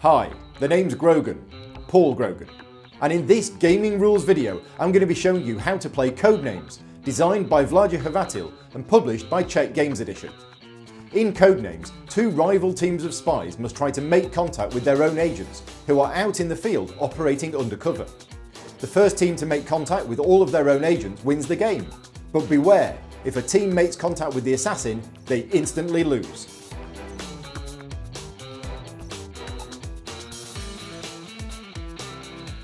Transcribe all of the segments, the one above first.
Hi, the name's Grogan, Paul Grogan, and in this gaming rules video I'm going to be showing you how to play Codenames, designed by Vlada Hvatil and published by Czech Games Edition. In Codenames, two rival teams of spies must try to make contact with their own agents who are out in the field operating undercover. The first team to make contact with all of their own agents wins the game, but beware, if a team makes contact with the assassin, they instantly lose.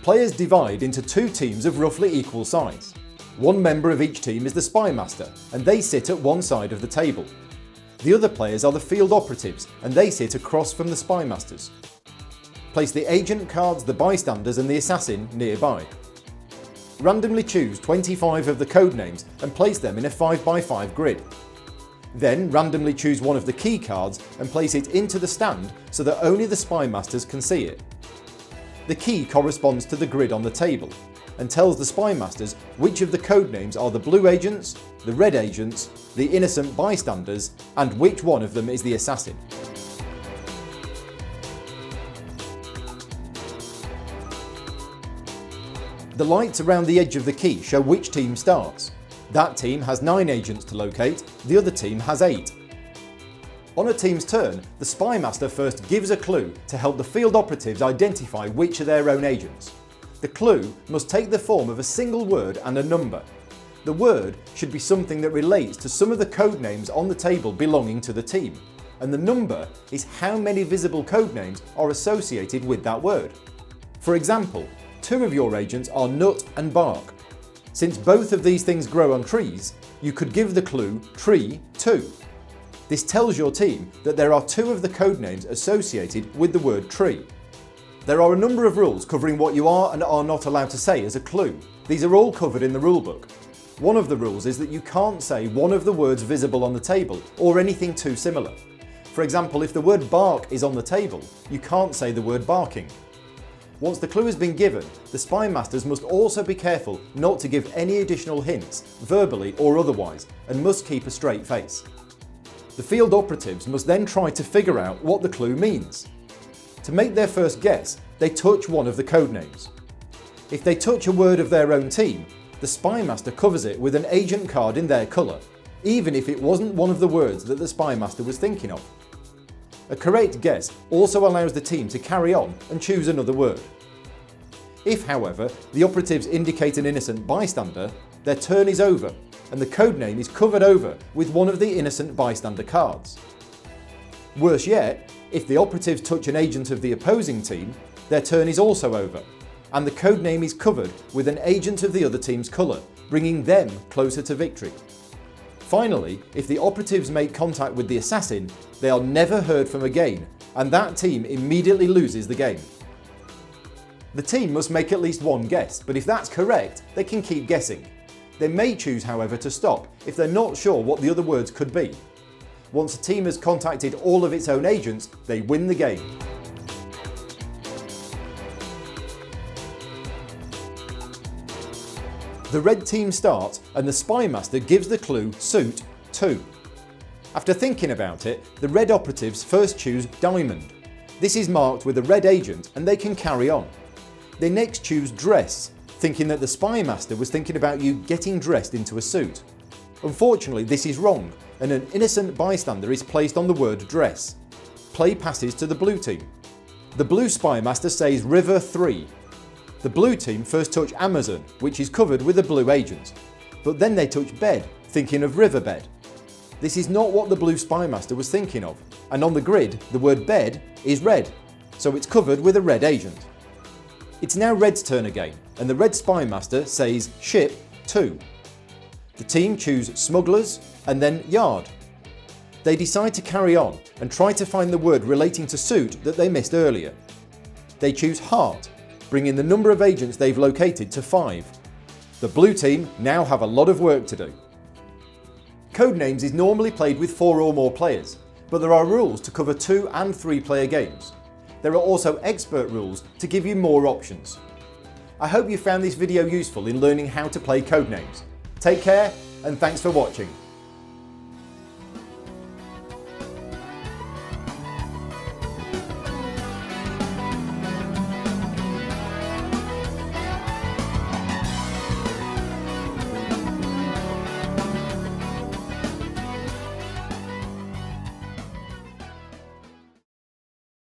Players divide into two teams of roughly equal size. One member of each team is the spy master, and they sit at one side of the table. The other players are the field operatives, and they sit across from the spy masters. Place the agent cards, the bystanders and the assassin nearby. Randomly choose 25 of the code names and place them in a 5x5 grid. Then randomly choose one of the key cards and place it into the stand so that only the spy masters can see it. The key corresponds to the grid on the table and tells the spy masters which of the code names are the blue agents, the red agents, the innocent bystanders, and which one of them is the assassin. The lights around the edge of the key show which team starts. That team has 9 agents to locate, the other team has 8. On a team's turn, the spy master first gives a clue to help the field operatives identify which are their own agents. The clue must take the form of a single word and a number. The word should be something that relates to some of the code names on the table belonging to the team, and the number is how many visible code names are associated with that word. For example, 2 of your agents are nut and bark. Since both of these things grow on trees, you could give the clue tree 2. This tells your team that there are 2 of the code names associated with the word tree. There are a number of rules covering what you are and are not allowed to say as a clue. These are all covered in the rulebook. One of the rules is that you can't say one of the words visible on the table or anything too similar. For example, if the word bark is on the table, you can't say the word barking. Once the clue has been given, the spy masters must also be careful not to give any additional hints, verbally or otherwise, and must keep a straight face. The field operatives must then try to figure out what the clue means. To make their first guess, they touch one of the code names. If they touch a word of their own team, the spy master covers it with an agent card in their colour, even if it wasn't one of the words that the spy master was thinking of. A correct guess also allows the team to carry on and choose another word. If, however, the operatives indicate an innocent bystander, their turn is over and the code name is covered over with one of the innocent bystander cards. Worse yet, if the operatives touch an agent of the opposing team, their turn is also over and the code name is covered with an agent of the other team's colour, bringing them closer to victory. Finally, if the operatives make contact with the assassin, they are never heard from again, and that team immediately loses the game. The team must make at least one guess, but if that's correct, they can keep guessing. They may choose, however, to stop if they're not sure what the other words could be. Once a team has contacted all of its own agents, they win the game. The red team starts and the spy master gives the clue suit 2. After thinking about it, the red operatives first choose diamond. This is marked with a red agent and they can carry on. They next choose dress, thinking that the spy master was thinking about you getting dressed into a suit. Unfortunately, this is wrong and an innocent bystander is placed on the word dress. Play passes to the blue team. The blue spy master says river 3. The blue team first touch Amazon, which is covered with a blue agent, but then they touch bed, thinking of riverbed. This is not what the blue spy master was thinking of, and on the grid the word bed is red, so it's covered with a red agent. It's now red's turn again, and the red spy master says ship 2. The team choose smugglers and then yard. They decide to carry on and try to find the word relating to suit that they missed earlier. They choose heart, bringing the number of agents they've located to 5. The blue team now have a lot of work to do. Codenames is normally played with 4 or more players, but there are rules to cover 2 and 3 player games. There are also expert rules to give you more options. I hope you found this video useful in learning how to play Codenames. Take care and thanks for watching.